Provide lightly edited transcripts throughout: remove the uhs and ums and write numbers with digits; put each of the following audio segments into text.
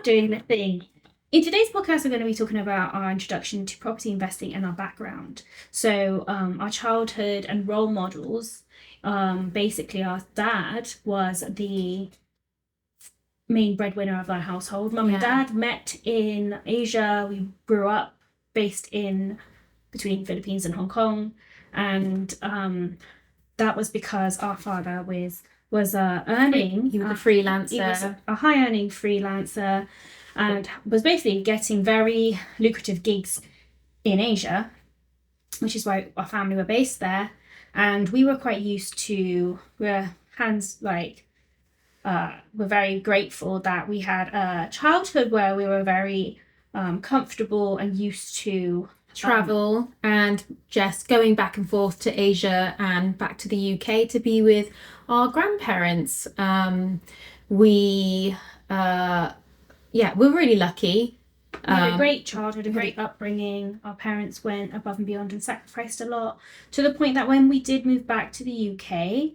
doing the thing. In today's podcast, we're going to be talking about our introduction to property investing and our background. So our childhood and role models. Basically, our dad was the main breadwinner of our household. Mum and dad met in Asia. We grew up based in between Philippines and Hong Kong, and that was because our father was earning. He was a freelancer. He was a high earning freelancer, and was basically getting very lucrative gigs in Asia, which is why our family were based there, and we were quite used to. We're very grateful that we had a childhood where we were very comfortable and used to travel and just going back and forth to Asia and back to the UK to be with our grandparents. We're really lucky. We had a great childhood, a great upbringing. Our parents went above and beyond and sacrificed a lot, to the point that when we did move back to the UK,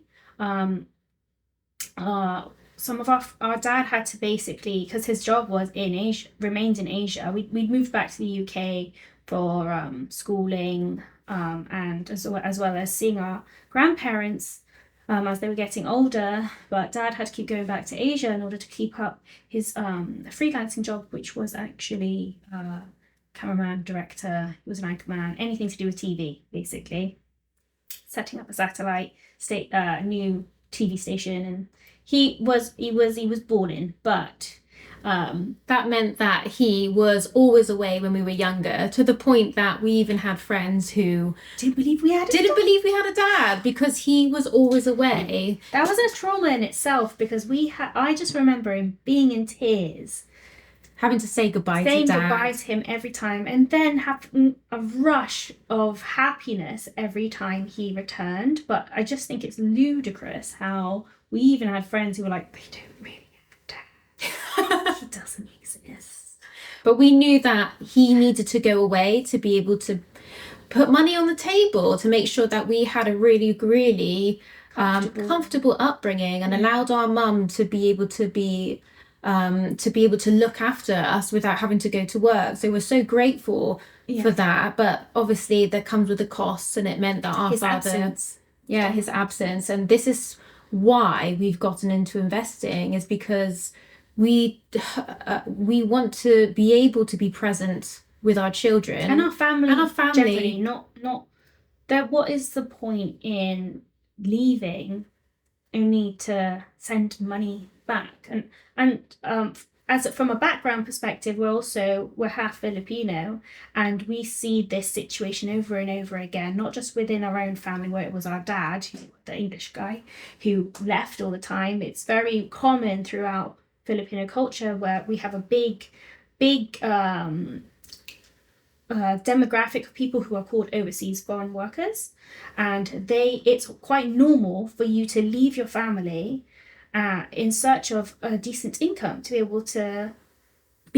some of our dad had to basically, because his job was in Asia, remained in Asia. We'd moved back to the UK for schooling, and as well as seeing our grandparents as they were getting older. But dad had to keep going back to Asia in order to keep up his freelancing job, which was actually cameraman, director. He was an anchorman, anything to do with TV, basically. Setting up a satellite new TV station, and he was born in, but that meant that he was always away when we were younger, to the point that we even had friends who didn't believe we had a dad because he was always away. That was a trauma in itself, because I just remember him being in tears, having to say goodbye to him every time, and then having a rush of happiness every time he returned. But I just think it's ludicrous how we even had friends who were like, they don't really have a dad. He doesn't exist. But we knew that he needed to go away to be able to put money on the table, to make sure that we had a really, really comfortable upbringing, and allowed our mum to be able to look after us without having to go to work. So we're so grateful for that. But obviously that comes with the costs, and it meant that his absence. And this is why we've gotten into investing, is because we want to be able to be present with our children and our family generally. Not that. What is the point in leaving only to send money back? And from a background perspective, we're half Filipino, and we see this situation over and over again, not just within our own family where it was our dad, the English guy, who left all the time. It's very common throughout Filipino culture, where we have a big demographic of people who are called overseas foreign workers, and it's quite normal for you to leave your family in search of a decent income to be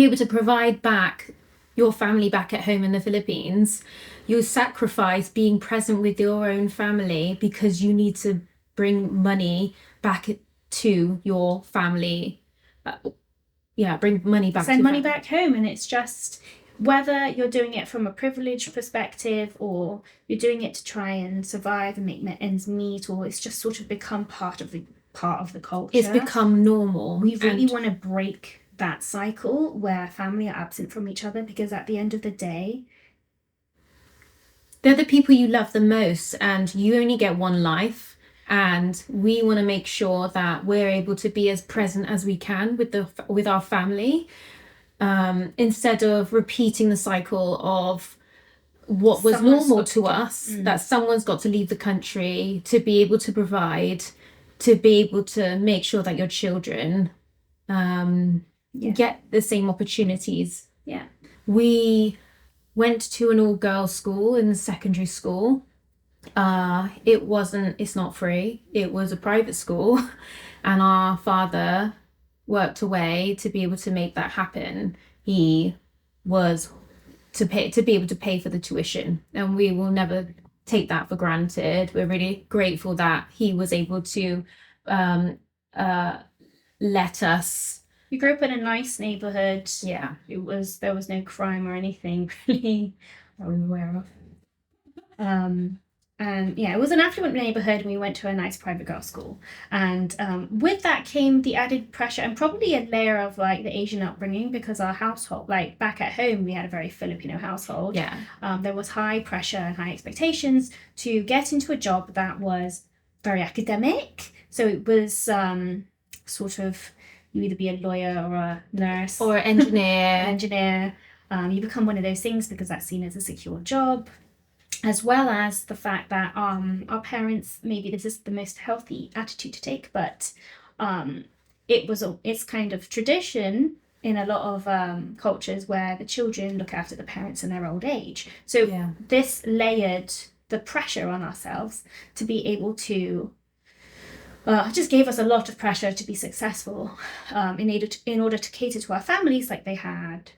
able to provide back your family back at home in the Philippines. You sacrifice being present with your own family because you need to bring money back to your family. Send money back home. And it's just, whether you're doing it from a privileged perspective or you're doing it to try and survive and make ends meet, or it's just sort of become part of the culture. It's become normal. We really want to break that cycle where family are absent from each other, because at the end of the day, they're the people you love the most, and you only get one life. And we want to make sure that we're able to be as present as we can with our family, instead of repeating the cycle of what was normal to us, that someone's got to leave the country to be able to provide, to be able to make sure that your children get the same opportunities. Yeah. We went to an all-girls school in the secondary school. It's not free. It was a private school, and our father worked away to be able to make that happen. He was to be able to pay for the tuition, and we will never take that for granted. We're really grateful that he was able to let us We grew up in a nice neighborhood. Yeah. There was no crime or anything really that we were aware of. And yeah, it was an affluent neighborhood, and we went to a nice private girls' school. And with that came the added pressure and probably a layer of like the Asian upbringing, because our household, like back at home, we had a very Filipino household. Yeah. There was high pressure and high expectations to get into a job that was very academic. So it was sort of, you either be a lawyer or a nurse Or engineer. You become one of those things because that's seen as a secure job, as well as the fact that our parents, maybe this is the most healthy attitude to take, but it's kind of tradition in a lot of cultures where the children look after the parents in their old age. So this layered the pressure on ourselves to be able to just gave us a lot of pressure to be successful in order to cater to our families like they had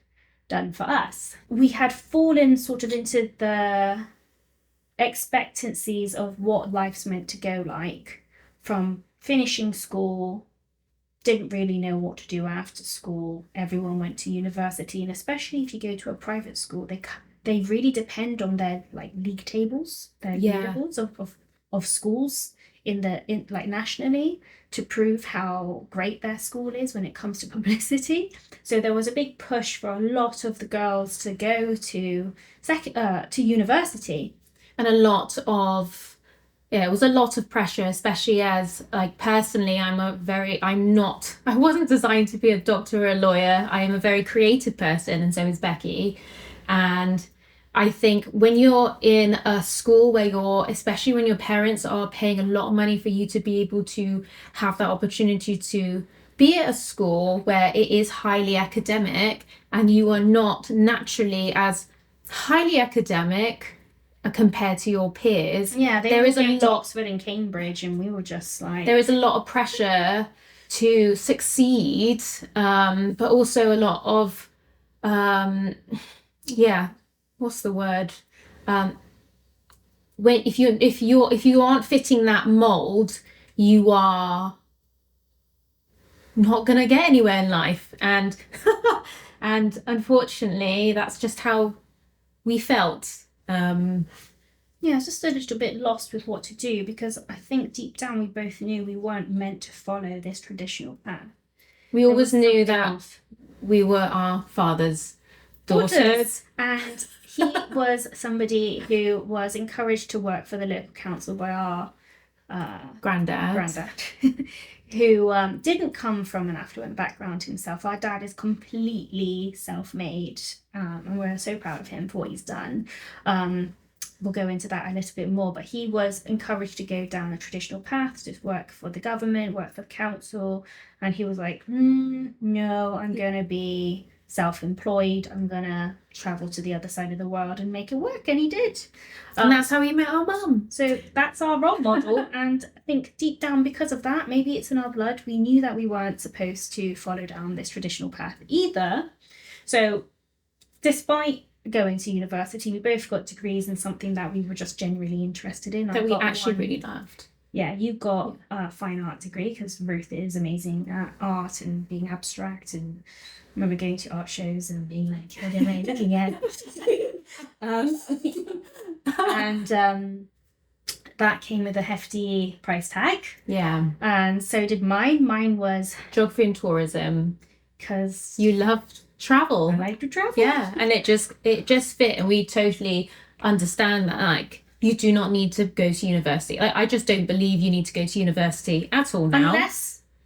done for us. We had fallen sort of into the expectancies of what life's meant to go like from finishing school, didn't really know what to do after school. Everyone went to university, and especially if you go to a private school, they really depend on their like league tables, their leaderboards of schools in like nationally, to prove how great their school is when it comes to publicity. So there was a big push for a lot of the girls to go to university. And it was a lot of pressure, especially as like personally I wasn't designed to be a doctor or a lawyer. I am a very creative person, and so is Becky. And I think when you're in a school where especially when your parents are paying a lot of money for you to be able to have that opportunity to be at a school where it is highly academic, and you are not naturally as highly academic compared to your peers. Yeah, there is a lot to Oxford and Cambridge, and we were just like, there is a lot of pressure to succeed, but also a lot of what's the word? When if you aren't fitting that mold, you are not gonna get anywhere in life, and and unfortunately, that's just how we felt. Yeah, it's just a little bit lost with what to do, because I think deep down we both knew we weren't meant to follow this traditional path. We always knew that we were our father's daughters. And he was somebody who was encouraged to work for the local council by our granddad who didn't come from an affluent background himself. Our dad is completely self-made, and we're so proud of him for what he's done. We'll go into that a little bit more, but he was encouraged to go down a traditional path, to work for the government, work for the council, and he was like, no, I'm going to be self-employed. I'm going to travel to the other side of the world and make it work, and he did. And that's how we met our mum. So that's our role model, and I think deep down, because of that, maybe it's in our blood, we knew that we weren't supposed to follow down this traditional path either. So despite going to university, we both got degrees in something that we were just genuinely interested in. That we actually really loved. Yeah, you got a fine art degree because Ruth is amazing at art and being abstract. And I remember going to art shows and being like, what am I looking at? And that came with a hefty price tag. Yeah. And so did mine. Mine was geography and tourism. Because you loved travel. I like to travel. Yeah, and it just fit, and we totally understand that, like, you do not need to go to university. I just don't believe you need to go to university at all now.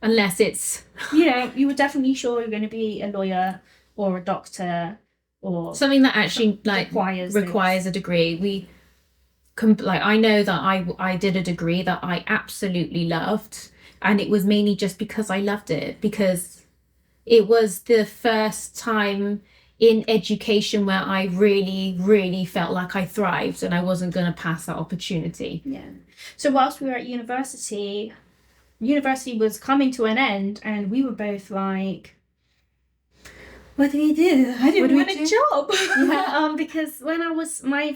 Unless it's you were definitely sure you're going to be a lawyer or a doctor or something that actually requires a degree. I know that I did a degree that I absolutely loved, and it was mainly just because I loved it, because it was the first time in education where I really, really felt like I thrived, and I wasn't going to pass that opportunity. Yeah. So whilst we were at university was coming to an end, and we were both like, what do we do? I didn't want a job. Yeah. Because when I was my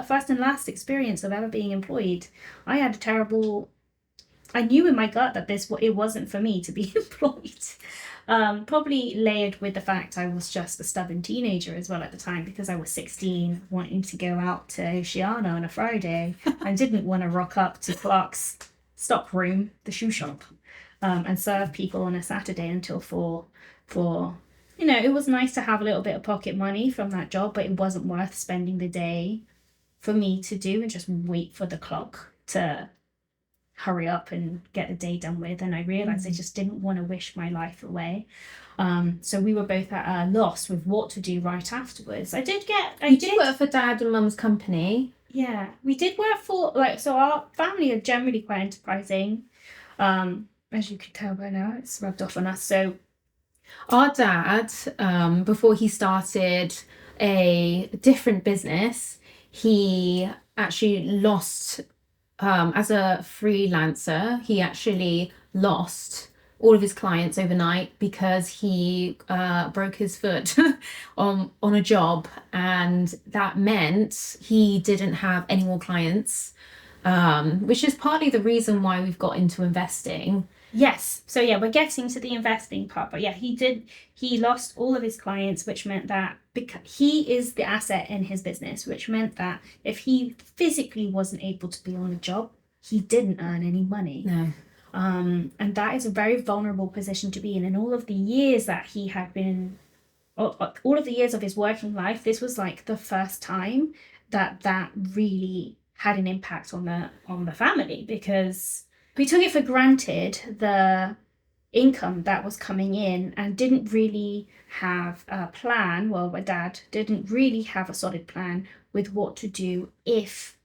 first and last experience of ever being employed, I knew in my gut that it wasn't for me to be employed. Probably layered with the fact I was just a stubborn teenager as well at the time, because I was 16, wanting to go out to Oceana on a Friday and didn't want to rock up to Clark's stock room, the shoe shop, and serve people on a Saturday until 4. It was nice to have a little bit of pocket money from that job, but it wasn't worth spending the day for me to do and just wait for the clock to hurry up and get the day done with. And I realized I just didn't want to wish my life away. So we were both at a loss with what to do right afterwards. I did work for Dad and Mum's company. Yeah, we did work for, so our family are generally quite enterprising. As you can tell by now, it's rubbed off on us. So our dad, before he started a different business, he actually lost, as a freelancer, he actually lost all of his clients overnight because he broke his foot on a job, and that meant he didn't have any more clients, which is partly the reason why we've got into investing. Yes. So yeah, we're getting to the investing part, but yeah, he lost all of his clients, which meant that because he is the asset in his business, which meant that if he physically wasn't able to be on a job, he didn't earn any money. No. And that is a very vulnerable position to be in. And all of the years that he had been, all of the years of his working life, this was like the first time that really had an impact on the family, because we took it for granted, the income that was coming in, and didn't really have a plan. Well, my dad didn't really have a solid plan with what to do if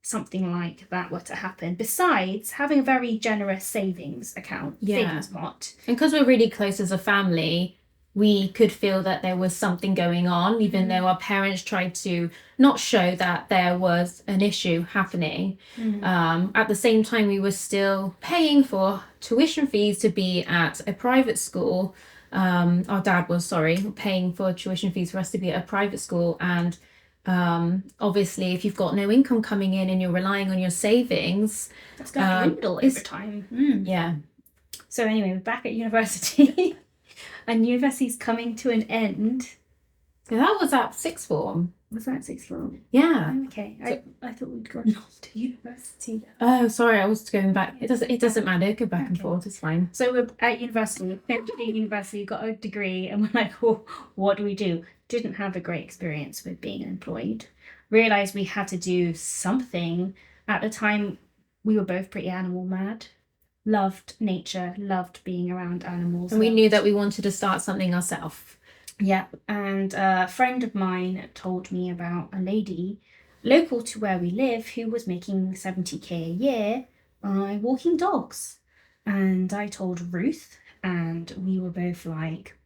something like that were to happen, besides having a very generous savings pot. And because we're really close as a family, we could feel that there was something going on, even though our parents tried to not show that there was an issue happening. At the same time, we were still paying for tuition fees to be at a private school. Our dad was, paying for tuition fees for us to be at a private school. And obviously, if you've got no income coming in and you're relying on your savings, that's going to dwindle over time. Yeah. So anyway, we're back at university. And university's coming to an end. Yeah, that was at sixth form. Was that sixth form? Yeah. Oh, okay. So, I thought we'd gone on to university. Oh, sorry, I was going back. It doesn't matter. Go back and forth. It's fine. So we're at university. Got a degree, and we're like, well, what do we do? Didn't have a great experience with being employed. Realized we had to do something. At the time, we were both pretty animal mad. Loved nature, loved being around animals. And we knew that we wanted to start something ourselves. Yeah, and a friend of mine told me about a lady local to where we live who was making 70k a year by walking dogs. And I told Ruth, and we were both like,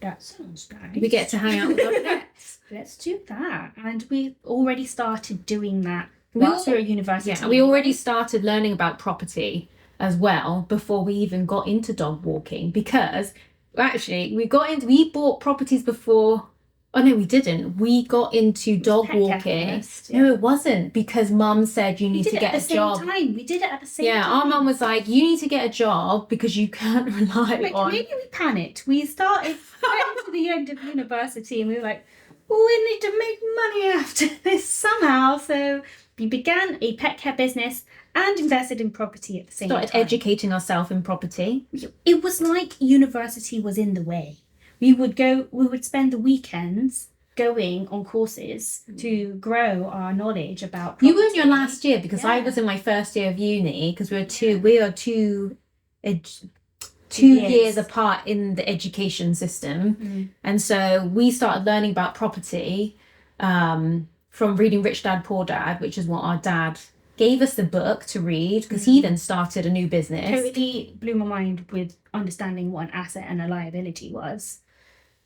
that sounds nice. We get to hang out with our pets. Let's do that. And we already started doing that whilst we were at university. Yeah, we already started learning about property as well before we even got into dog walking, because actually we bought properties before. Oh no, we didn't. We got into dog walking. First, yeah. No, it wasn't, because Mum said you need to get a job. We did it at the same time. Yeah, our mum was like, you need to get a job because you can't rely on. Maybe we panicked. We started getting to the end of university and we were like, oh, we need to make money after this somehow. So we began a pet care business and invested in property at the same time. Started educating ourselves in property. It was like university was in the way. We would spend the weekends going on courses to grow our knowledge about property. You were in your last year, because I was in my first year of uni, because we are two years apart in the education system. And so we started learning about property from reading Rich Dad Poor Dad, which is what our dad gave us the book to read, because he then started a new business. Totally blew my mind with understanding what an asset and a liability was.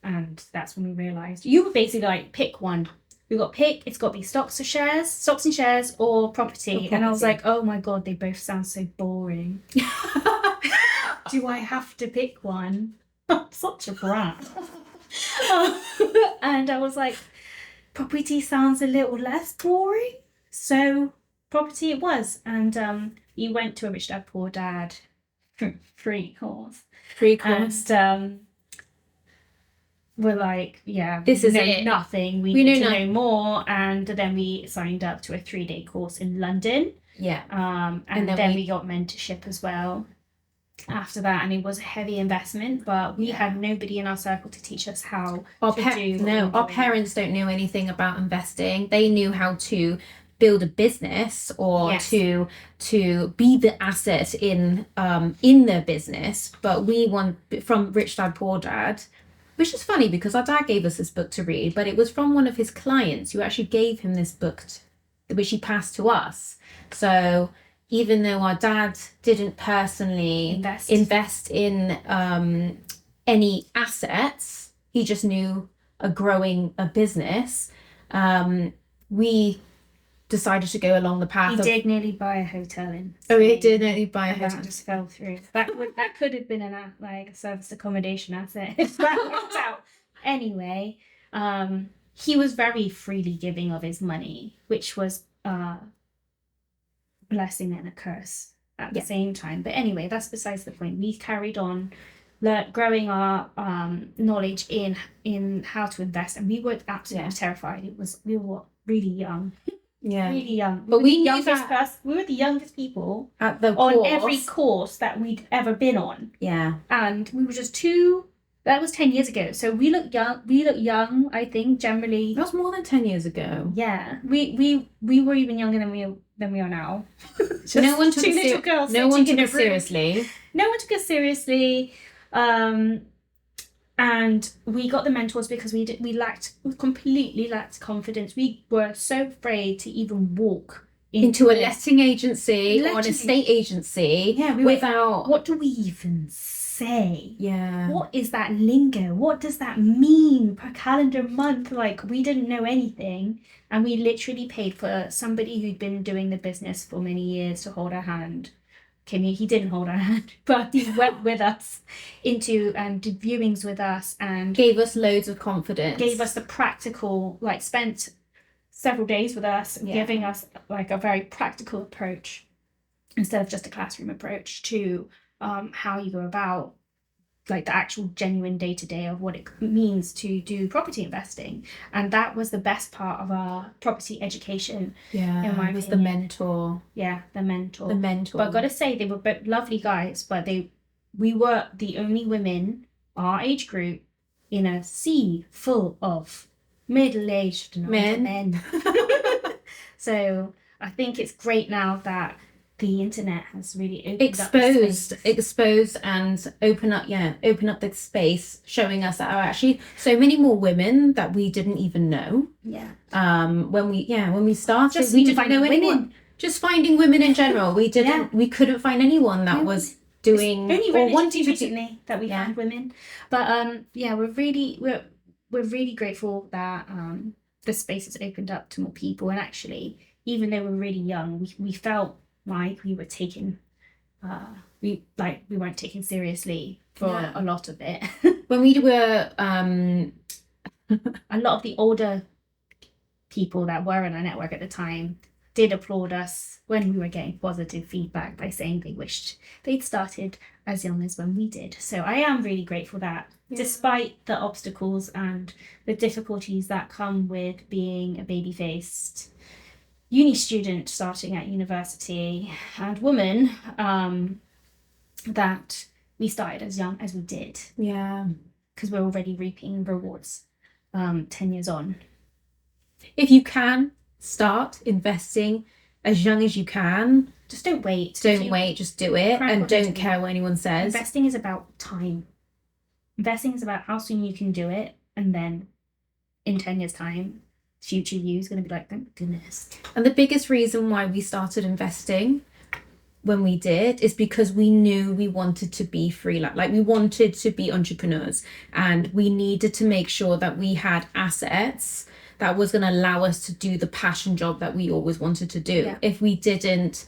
And that's when we realised you were basically like, pick one. We got it's got to be stocks and shares or property. And I was like, oh my God, they both sound so boring. Do I have to pick one? I'm such a brat. And I was like, property sounds a little less boring. So property it was. And we went to a Rich Dad Poor Dad free course. Free course. And we're like, yeah, This we is know it. nothing. We need to know more. And then we signed up to a 3-day course in London. Yeah. And then we got mentorship as well after that, and it was a heavy investment, but we had nobody in our circle to teach us how our parents don't know anything about investing. They knew how to build a business or to be the asset in their business. But we want from Rich Dad Poor Dad, which is funny because our dad gave us this book to read, but it was from one of his clients who actually gave him this book which he passed to us. So even though our dad didn't personally invest in any assets, he just knew growing a business. We decided to go along the path. He did nearly buy a hotel in. He did nearly buy a hotel. That just fell through. That could have been a service accommodation asset if that worked out. Anyway, he was very freely giving of his money, which was blessing and a curse at the same time. But anyway, that's besides the point. We carried on growing our knowledge in how to invest, and we were absolutely terrified. We were really young. Really young. But we knew we were the youngest people at the on every course that we'd ever been on. Yeah. And we were just that was 10 years ago. So we look young, I think, generally. That was more than 10 years ago. Yeah. We were even younger than we are now. No one took us seriously. No one took us seriously. And we got the mentors because we completely lacked confidence. We were so afraid to even walk into a letting agency or an estate agency. Yeah, without. What do we even say? Yeah. What is that lingo? What does that mean per calendar month? Like, we didn't know anything, and we literally paid for somebody who'd been doing the business for many years to hold our hand. He didn't hold our hand, but he went with us and did viewings with us and gave us loads of confidence. Gave us the practical, spent several days with us, giving us a very practical approach instead of just a classroom approach to how you go about the actual genuine day-to-day of what it means to do property investing. And that was the best part of our property education. Yeah, in my was opinion. the mentor. Yeah, the mentor. But I've got to say, they were both lovely guys, but we were the only women, our age group, in a sea full of middle-aged men. So I think it's great now that the internet has really exposed and open up the space, showing us that there are actually so many more women that we didn't even know. Yeah. When we started, we didn't know anyone. Just finding women in general. We couldn't find anyone that was doing or wanting to recently that we found women. But we're really grateful that the space has opened up to more people. And actually, even though we're really young, we felt like we were taken we weren't taken seriously for a lot of it. When we were a lot of the older people that were in our network at the time did applaud us when we were getting positive feedback by saying they wished they'd started as young as when we did. So I am really grateful that despite the obstacles and the difficulties that come with being a baby-faced uni student starting at university and woman, that we started as young as we did. Yeah. Because we're already reaping rewards 10 years on. If you can start investing as young as you can, just don't wait. Just do it and don't care what anyone says. Investing is about time. Investing is about how soon you can do it, and then in 10 years' time, future you is going to be like, thank goodness. And the biggest reason why we started investing when we did is because we knew we wanted to be freelance. We wanted to be entrepreneurs, and we needed to make sure that we had assets that was going to allow us to do the passion job that we always wanted to do. Yeah. If we didn't,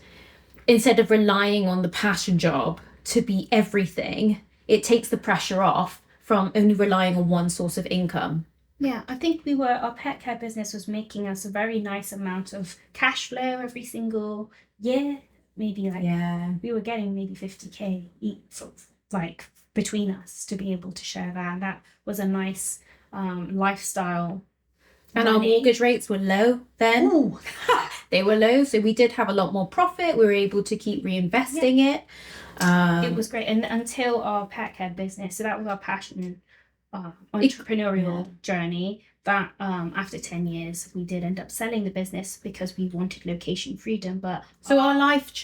instead of relying on the passion job to be everything, it takes the pressure off from only relying on one source of income. Yeah, I think our pet care business was making us a very nice amount of cash flow every single year, maybe like Yeah. we were getting maybe 50K each, sort of like between us to be able to share that. And that was a nice lifestyle. And our mortgage rates were low then. Ooh. They were low, so we did have a lot more profit. We were able to keep reinvesting it. It was great. And until our pet care business, so that was our passion, entrepreneurial journey. That after 10 years, we did end up selling the business because we wanted location freedom. But so our life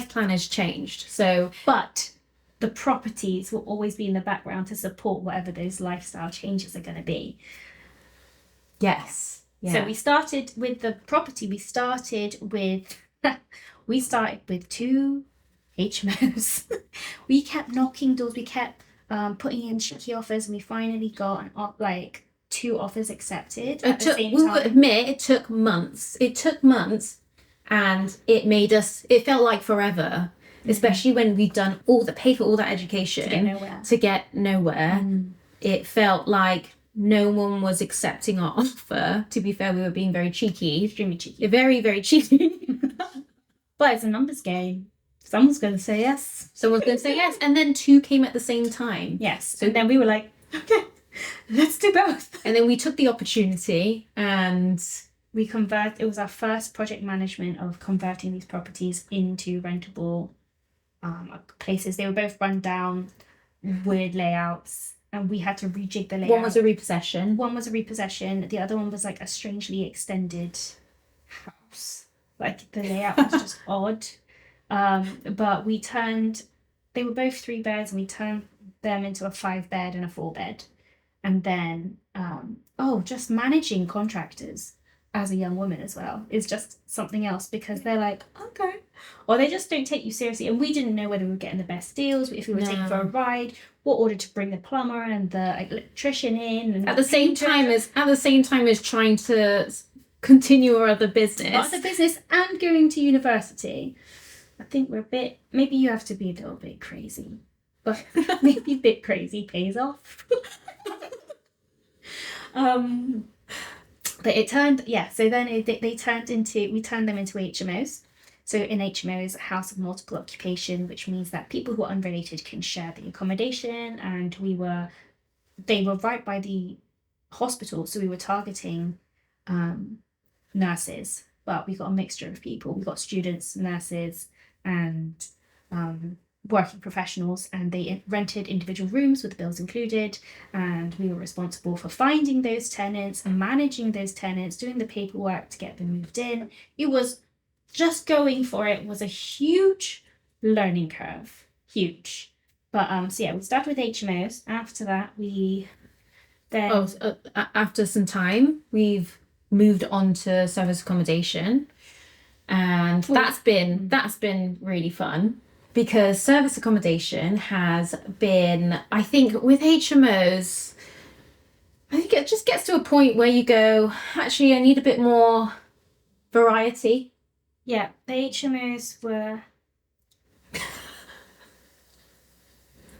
plan has changed. So, but the properties will always be in the background to support whatever those lifestyle changes are going to be. Yes. Yeah. So we started with the property. We started with 2 HMOs. We kept knocking doors. We kept putting in cheeky offers, and we finally got like 2 offers accepted at the same time. We will admit it took months. It took months, and it made us. It felt like forever, especially when we'd done pay for all that education to get nowhere. It felt like no one was accepting our offer. To be fair, we were being very cheeky. Extremely cheeky. Very, very cheeky. But it's a numbers game. Someone's going to say yes. Someone's going to say yes. And then 2 came at the same time. Yes. So then we were like, okay, let's do both. And then we took the opportunity and it was our first project management of converting these properties into rentable places. They were both run down, weird layouts. And we had to rejig the layout. One was a repossession. The other one was like a strangely extended house. Like the layout was just odd. But they were both 3 beds, and we turned them into a 5-bed and a 4-bed. And then, just managing contractors as a young woman as well is just something else, because they're like, okay. Or they just don't take you seriously. And we didn't know whether we were getting the best deals, if we were taking for a ride, what order to bring the plumber and the electrician in. And at the same time as trying to continue our other business. And going to university. I think we're maybe you have to be a little bit crazy. But maybe a bit crazy pays off. But it turned, so then we turned them into HMOs. So in HMOs, a house of multiple occupation, which means that people who are unrelated can share the accommodation. And they were right by the hospital, so we were targeting nurses, but we got a mixture of people. We got students, nurses, and working professionals, and they rented individual rooms with the bills included, and we were responsible for finding those tenants and managing those tenants, doing the paperwork to get them moved in. It was just going for it was a huge learning curve. Huge. But we started with HMOs. After that, after some time, we've moved on to service accommodation, and that's been really fun, because service accommodation has been, I think, with HMOs, I think it just gets to a point where you go, actually, I need a bit more variety. Yeah, the HMOs were...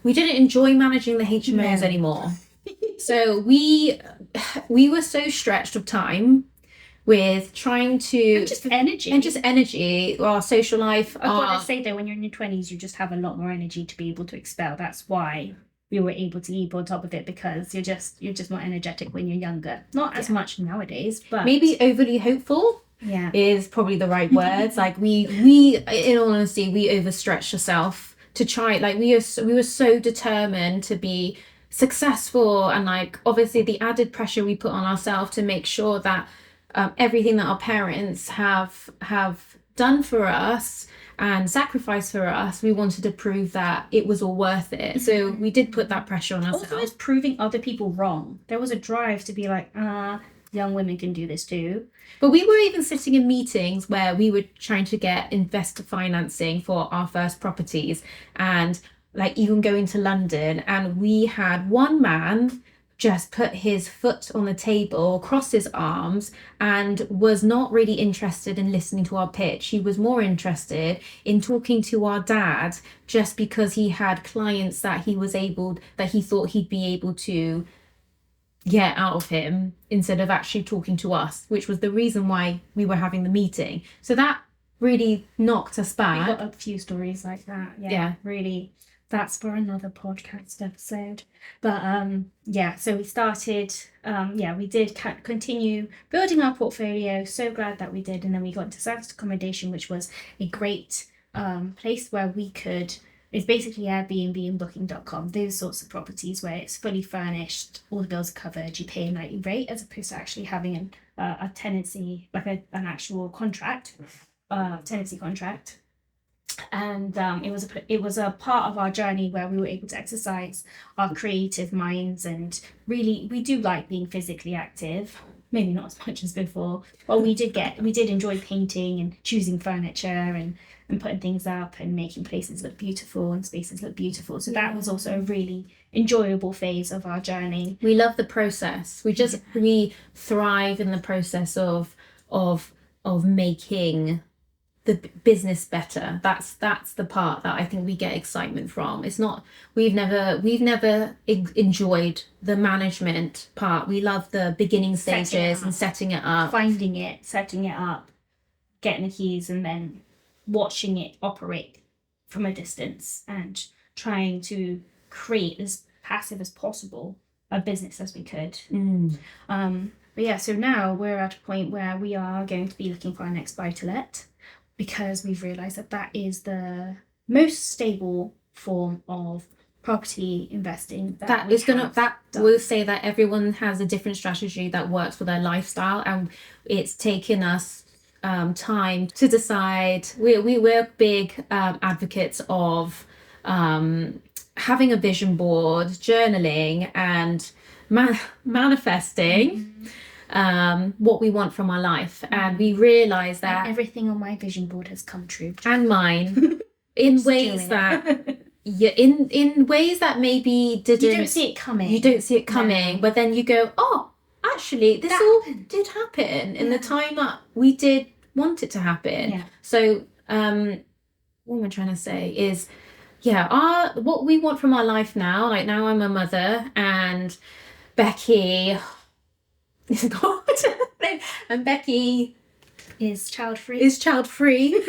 We didn't enjoy managing the HMOs anymore. So we were so stretched of time with trying to... And just energy. Our social life. I've got to say, though, when you're in your 20s, you just have a lot more energy to be able to expel. That's why we were able to keep on top of it, because you're just more energetic when you're younger. Not as much nowadays, but... Maybe overly hopeful. Yeah, is probably the right words. Like we in all honesty, we overstretched ourselves to try. Like we were so determined to be successful, and like obviously the added pressure we put on ourselves to make sure that everything that our parents have done for us and sacrificed for us, we wanted to prove that it was all worth it. So we did put that pressure on ourselves. Also, it's proving other people wrong. There was a drive to be like, young women can do this too. But we were even sitting in meetings where we were trying to get investor financing for our first properties, and like even going to London, and we had one man just put his foot on the table, crossed his arms, and was not really interested in listening to our pitch. He was more interested in talking to our dad, just because he had clients that he thought he'd be able to get out of him, instead of actually talking to us, which was the reason why we were having the meeting. So that really knocked us We back. got a few stories like that. Yeah. Really. That's for another podcast episode. But yeah, so we started, we did continue building our portfolio. So glad that we did. And then we got into service accommodation, which was a great place where we could, it's basically Airbnb and booking.com, those sorts of properties where it's fully furnished, all the bills are covered, you pay a nightly rate as opposed to actually having a tenancy, like an actual contract, tenancy contract. And it was a part of our journey where we were able to exercise our creative minds, and really we do like being physically active, maybe not as much as before, but we did enjoy painting and choosing furniture and putting things up and making places look beautiful and spaces look beautiful. So that was also a really enjoyable phase of our journey. We love the process. We thrive in the process of making the business better. That's the part that I think we get excitement from. It's not, we've never enjoyed the management part. We love the beginning stages and setting it up, finding it, setting it up, getting the keys, and then watching it operate from a distance and trying to create as passive as possible a business as we could. But yeah, so now we're at a point where we are going to be looking for our next buy-to-let, because we've realised that is the most stable form of property investing. We'll say that everyone has a different strategy that works for their lifestyle, and it's taken us time to decide. We're big advocates of having a vision board, journaling, and manifesting what we want from our life. And we realize that and everything on my vision board has come true, and mine, in ways that in ways that maybe you don't see it coming. But then you go, oh, actually this all did happen in the time that we did want it to happen. So what am I trying to say is, what we want from our life now, like now I'm a mother and Becky and Becky is child free.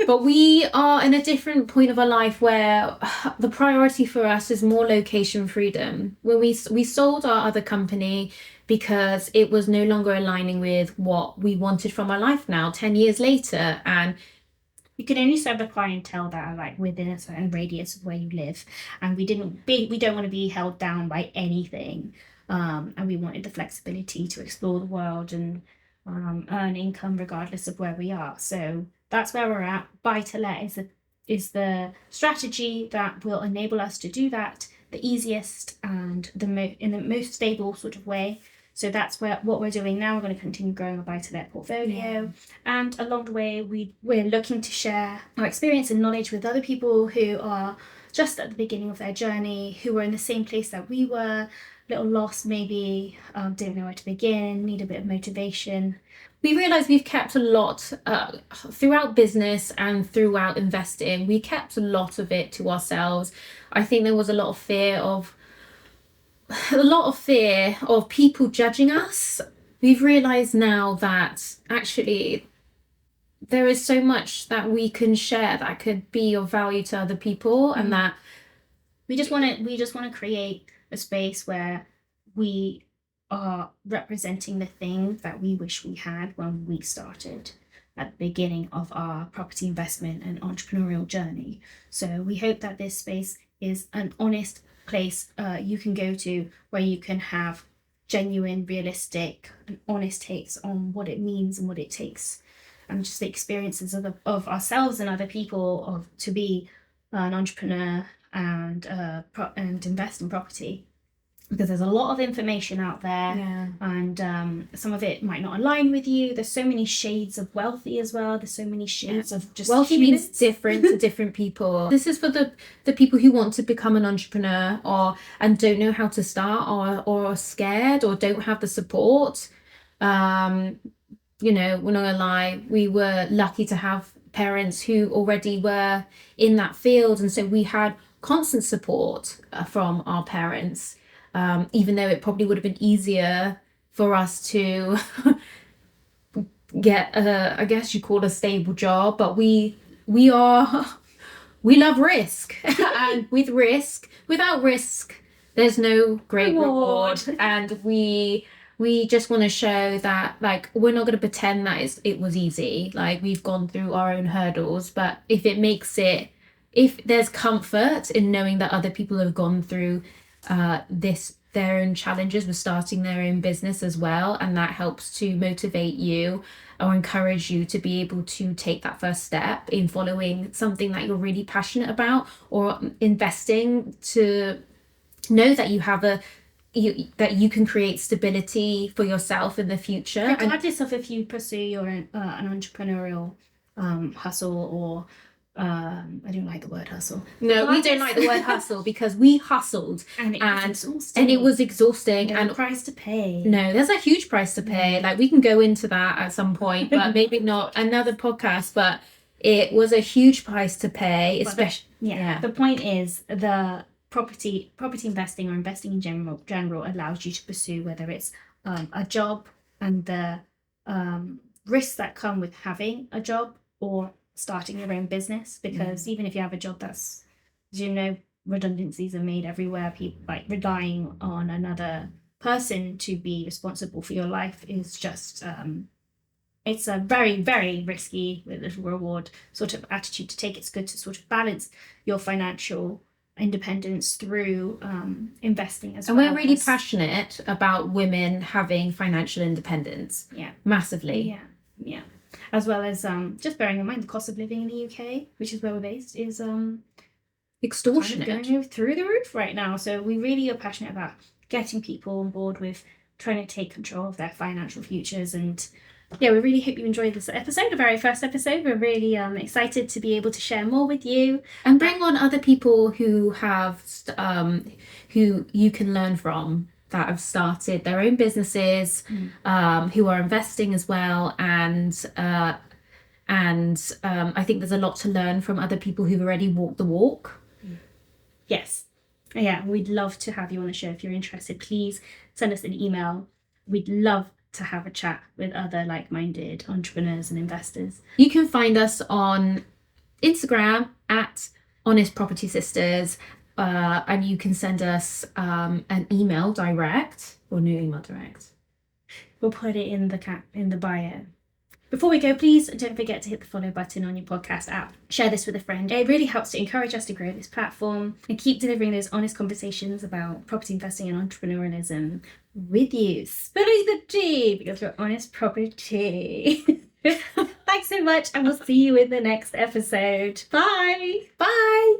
But we are in a different point of our life where the priority for us is more location freedom. When we sold our other company because it was no longer aligning with what we wanted from our life now 10 years later, and you can only serve the clientele that are like within a certain radius of where you live, and we don't want to be held down by anything, and we wanted the flexibility to explore the world and earn income regardless of where we are. So that's where we're at. Buy to let is the strategy that will enable us to do that the easiest and in the most stable sort of way. So that's what we're doing now. We're going to continue growing a buy-to-let portfolio. And along the way, we're looking to share our experience and knowledge with other people who are just at the beginning of their journey, who were in the same place that we were, a little lost maybe, didn't know where to begin, need a bit of motivation. We realise we've kept a lot throughout business and throughout investing. We kept a lot of it to ourselves. I think there was a lot of fear of people judging us. We've realised now that actually there is so much that we can share that could be of value to other people, and that we just want to create a space where we are representing the thing that we wish we had when we started at the beginning of our property investment and entrepreneurial journey. So we hope that this space is an honest place you can go to, where you can have genuine, realistic and honest takes on what it means and what it takes, and just the experiences of ourselves and other people to be an entrepreneur and invest in property. Because there's a lot of information out there, and some of it might not align with you. There's so many shades of wealthy as well. There's so many shades of just wealthy means different to different people. This is for the people who want to become an entrepreneur and don't know how to start, or are scared, or don't have the support. We're not gonna lie, we were lucky to have parents who already were in that field, and so we had constant support from our parents. Even though it probably would have been easier for us to get I guess you call a stable job, but we are we love risk. And without risk, there's no great reward. And we just want to show that, like, we're not going to pretend that it was easy. Like, we've gone through our own hurdles, but if there's comfort in knowing that other people have gone through their own challenges with starting their own business as well, and that helps to motivate you or encourage you to be able to take that first step in following something that you're really passionate about, or investing, to know that you have that you can create stability for yourself in the future. Regardless of if you pursue your an entrepreneurial hustle, or I don't like the word hustle. No, we don't like the word hustle, because we hustled and it was exhausting. And a price to pay. No, there's a huge price to pay. Like, we can go into that at some point, but maybe not another podcast. But it was a huge price to pay, especially. The point is, the property investing, or investing in general allows you to pursue, whether it's a job and the risks that come with having a job, or starting your own business. Because even if you have a job, that's, redundancies are made everywhere. People, like, relying on another person to be responsible for your life is just it's a very, very risky, with little reward sort of attitude to take. It's good to sort of balance your financial independence through investing as well. And we're really passionate about women having financial independence. Massively. As well as just bearing in mind the cost of living in the UK, which is where we're based, is extortionate, kind of going through the roof right now. So we really are passionate about getting people on board with trying to take control of their financial futures. And we really hope you enjoyed this episode, the very first episode. We're really excited to be able to share more with you and bring on other people who have who you can learn from, that have started their own businesses, who are investing as well, and I think there's a lot to learn from other people who've already walked the walk. Yes. We'd love to have you on the show. If you're interested, please send us an email. We'd love to have a chat with other like-minded entrepreneurs and investors. You can find us on Instagram at Honest Property Sisters, and you can send us an email direct, or no email direct. We'll put it in the bio. Before we go, please don't forget to hit the follow button on your podcast app. Share this with a friend. It really helps to encourage us to grow this platform and keep delivering those honest conversations about property investing and entrepreneurialism with you. Spilling the tea, because we're honest property. Thanks so much, and we'll see you in the next episode. Bye. Bye.